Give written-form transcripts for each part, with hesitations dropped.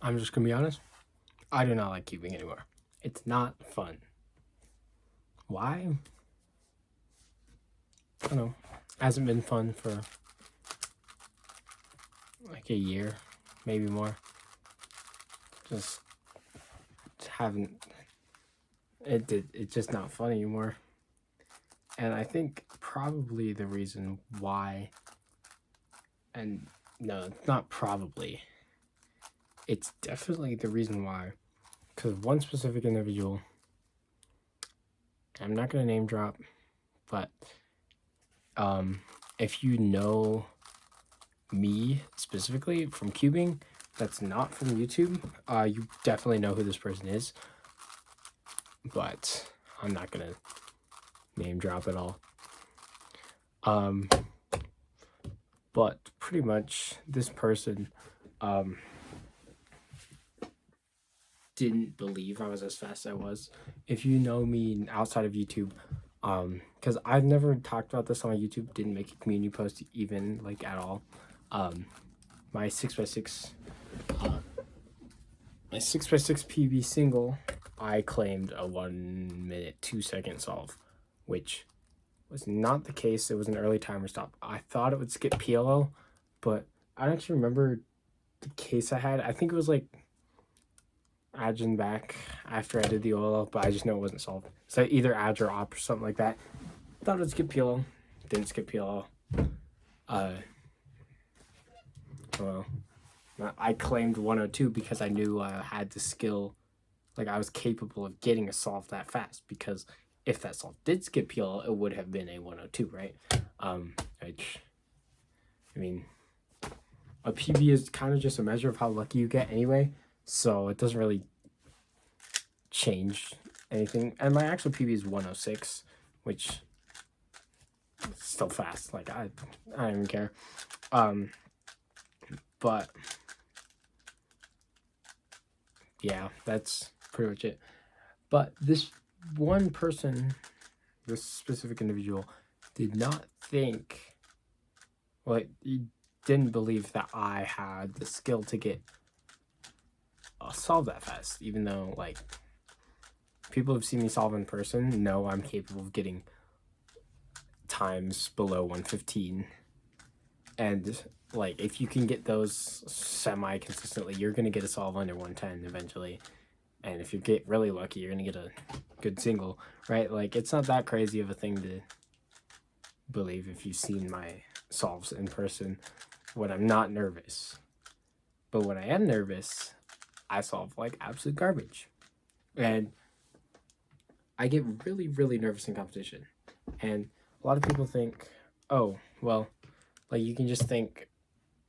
I'm just gonna be honest. I do not like cubing anymore. It's not fun. Why? I don't know. Hasn't been fun for like a year, maybe more. Just haven't. It's just not fun anymore. And I think probably the reason why, and no, it's not probably. It's definitely the reason why, because one specific individual. I'm not gonna name drop, but if you know me specifically from cubing, that's not from YouTube, you definitely know who this person is. But I'm not gonna name drop at all. But pretty much this person didn't believe I was as fast as I was. If you know me outside of YouTube, because I've never talked about this on my YouTube, didn't make a community post even like at all. My 6x6 PB single, I claimed a 1 minute 2 second solve, which was not the case. It was an early timer stop. I thought it would skip PLO, but I don't actually remember the case I had. I think it was like Adgen back after I did the OLL, but I just know it wasn't solved. So either Adge or op or something like that. Thought it would skip PLO. Didn't skip PLO. Well, I claimed 102 because I knew I had the skill, like I was capable of getting a solve that fast, because if that solve did skip PLO, it would have been a 102, right? Which, I mean, a PB is kind of just a measure of how lucky you get anyway, so it doesn't really change anything. And my actual PB is 106, which is still fast. Like I don't even care. But yeah, that's pretty much it. But this one person, this specific individual, did not think, well, he didn't believe that I had the skill to get solve that fast, even though like people who've seen me solve in person know I'm capable of getting times below 115. And like if you can get those semi consistently, you're gonna get a solve under 110 eventually. And if you get really lucky, you're gonna get a good single, right? Like it's not that crazy of a thing to believe if you've seen my solves in person when I'm not nervous. But when I am nervous, I solve like absolute garbage. And I get really, really nervous in competition. And a lot of people think, oh, well, like you can just think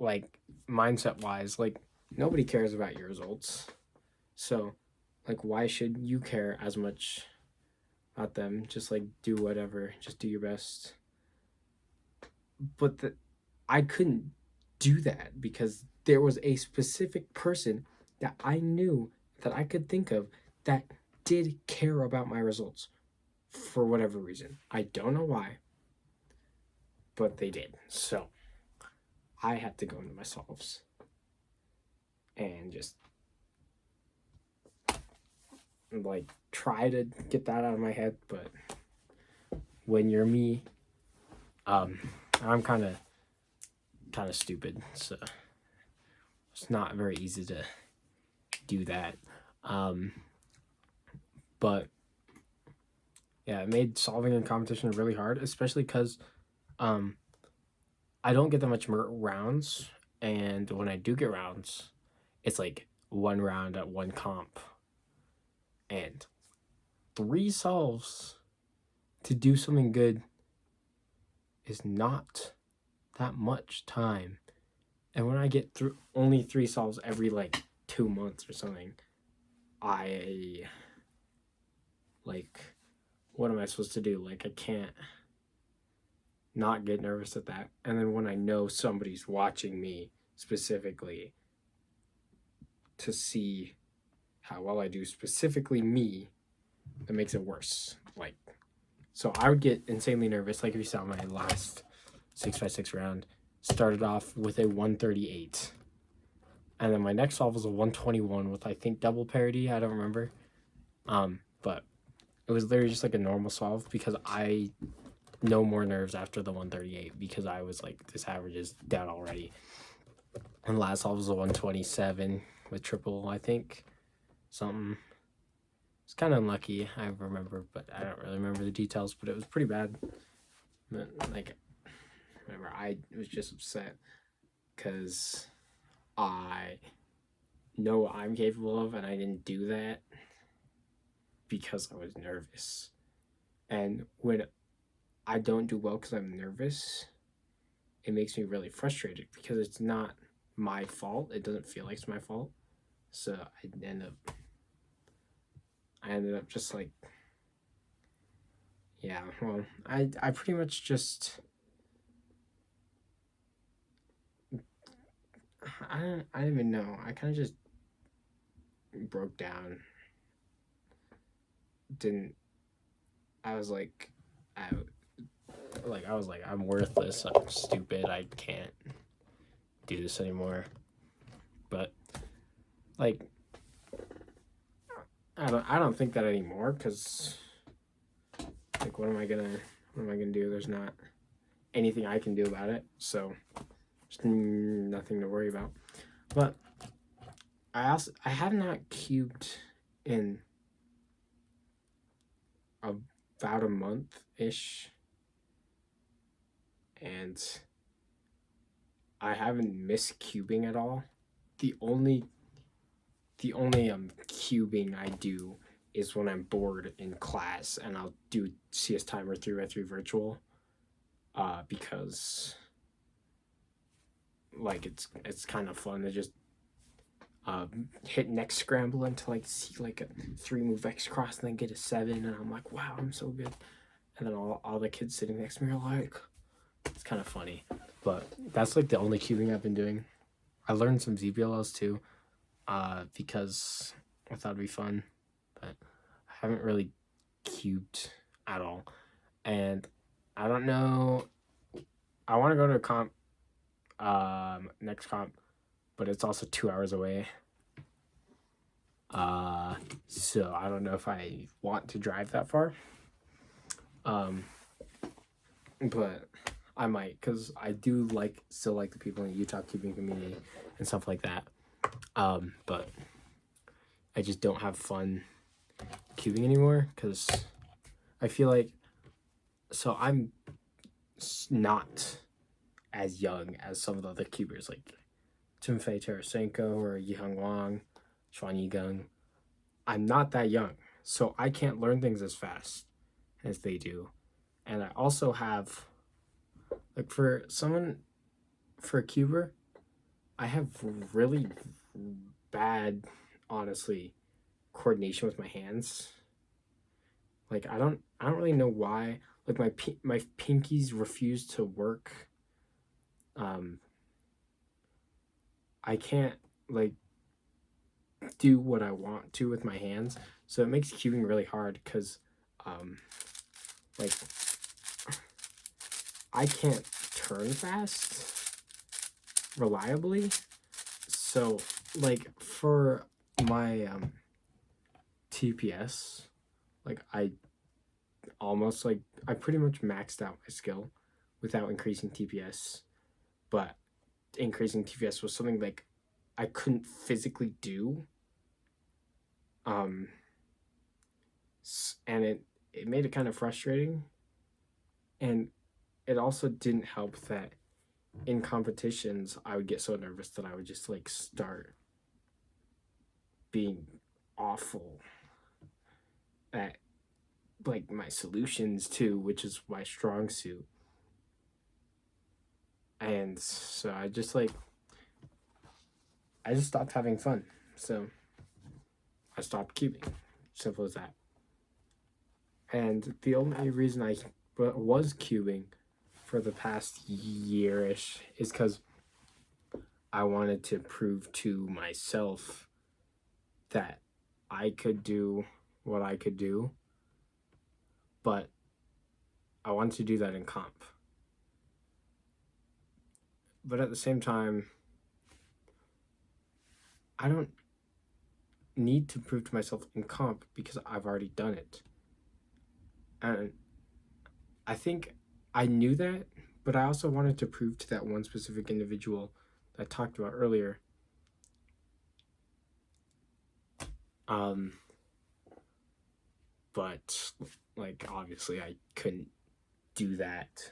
like mindset wise, like nobody cares about your results. So like why should you care as much about them? Just like do whatever, just do your best. But I couldn't do that because there was a specific person that I knew that I could think of that did care about my results for whatever reason. I don't know why, but they did. So I had to go into my solves and just like try to get that out of my head. But when you're me, I'm kind of stupid, so it's not very easy to do that. But yeah, it made solving in competition really hard, especially because I don't get that much rounds, and when I do get rounds, it's like one round at one comp, and 3 solves to do something good is not that much time. And when I get through only 3 solves every like 2 months or something, I like, what am I supposed to do? Like I can't not get nervous at that. And then when I know somebody's watching me specifically to see how well I do, specifically me, that makes it worse. Like, so I would get insanely nervous. Like if you saw my last 6x6 round, started off with a 138, And then my next solve was a 121 with, I think, double parity. I don't remember. But it was literally just like a normal solve because I no more nerves after the 138 because I was like, this average is down already. And last solve was a 127 with triple, I think. Something. It's kind of unlucky, I remember, but I don't really remember the details, but it was pretty bad. But, like, remember, I was just upset because I know what I'm capable of and I didn't do that because I was nervous. And when I don't do well because I'm nervous, it makes me really frustrated because it's not my fault. It doesn't feel like it's my fault. So I ended up just like, yeah, well, I pretty much just, I don't even know. I kind of just broke down. Didn't, I was like, I, I was like, I'm worthless. I'm stupid. I can't do this anymore. But like, I don't think that anymore because like, what am I gonna do? There's not anything I can do about it. So there's nothing to worry about. But I have not cubed in about a month ish, and I haven't missed cubing at all. The only cubing I do is when I'm bored in class, and I'll do CS Timer 3x3 virtual, because like it's kind of fun to just hit next scramble until I see like a 3-move X cross and then get a 7, and I'm like, wow, I'm so good. And then all the kids sitting next to me are like, it's kind of funny. But that's like the only cubing I've been doing. I learned some ZBLLs too, because I thought it'd be fun, but I haven't really cubed at all. And I don't know. I want to go to a comp, next comp, but it's also 2 hours away. So I don't know if I want to drive that far. But I might, because I do still like the people in the Utah cubing community and stuff like that. But I just don't have fun cubing anymore because I feel like, so I'm not as young as some of the other cubers like Timofey Tarasenko or Yihang Wang, Xuan Yigang. I'm not that young, so I can't learn things as fast as they do. And I also have, like, for a cuber, I have really bad, honestly, coordination with my hands. Like, I don't really know why. Like, my pinkies refuse to work. I can't like do what I want to with my hands, so it makes cubing really hard because, like, I can't turn fast reliably. So, like, for my TPS, like, I pretty much maxed out my skill without increasing TPS, but increasing TPS was something like I couldn't physically do. And it made it kind of frustrating, and it also didn't help that in competitions I would get so nervous that I would just like start being awful at like my solutions too, which is my strong suit. And so I just stopped having fun. So I stopped cubing. Simple as that. And the only reason I was cubing for the past year-ish is because I wanted to prove to myself that I could do what I could do, but I wanted to do that in comp. But at the same time, I don't need to prove to myself in comp because I've already done it. And I think I knew that, but I also wanted to prove to that one specific individual that I talked about earlier. But like obviously I couldn't do that.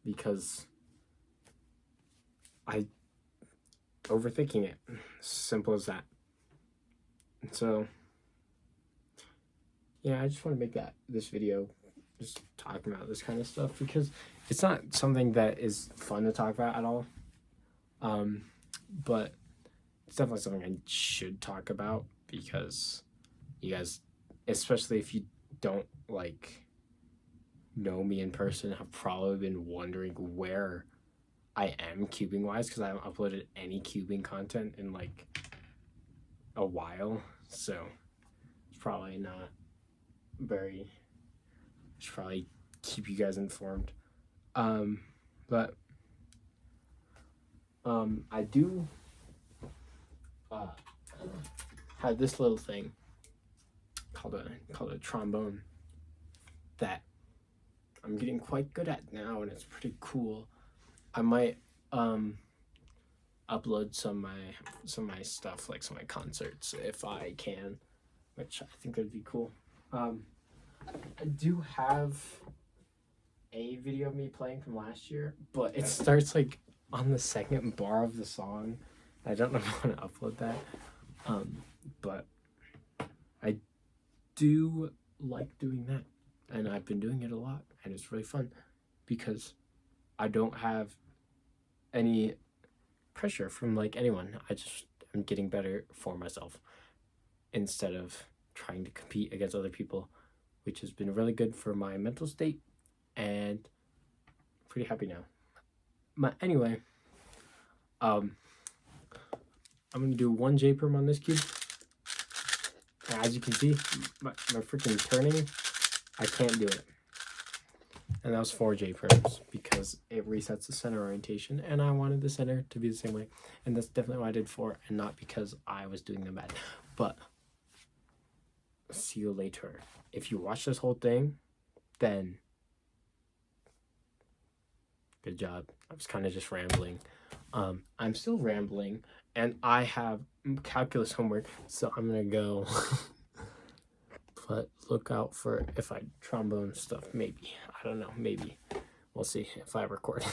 Because I overthinking it. Simple as that. So yeah, I just want to make this video just talking about this kind of stuff because it's not something that is fun to talk about at all. But it's definitely something I should talk about because you guys, especially if you don't like know me in person, have probably been wondering where I am cubing wise because I haven't uploaded any cubing content in like a while, so it's probably not very. I should probably keep you guys informed. But I do have this little thing called a trombone that I'm getting quite good at now, and it's pretty cool. I might upload some of my stuff, like some of my concerts, if I can, which I think would be cool. I do have a video of me playing from last year, but it starts like on the second bar of the song. I don't know if I want to upload that, but I do like doing that, and I've been doing it a lot, and it's really fun because I don't have any pressure from like anyone. I'm getting better for myself instead of trying to compete against other people, which has been really good for my mental state, and pretty happy now. Anyway, I'm gonna do 1 J perm on this cube. As you can see, my freaking turning, I can't do it. And that was 4 J perms because it resets the center orientation, and I wanted the center to be the same way. And that's definitely why I did 4, and not because I was doing them bad. But see you later. If you watch this whole thing, then good job. I was kind of just rambling. I'm still rambling, and I have calculus homework, so I'm gonna go. But look out for if I trombone stuff, maybe. I don't know, maybe. We'll see if I record.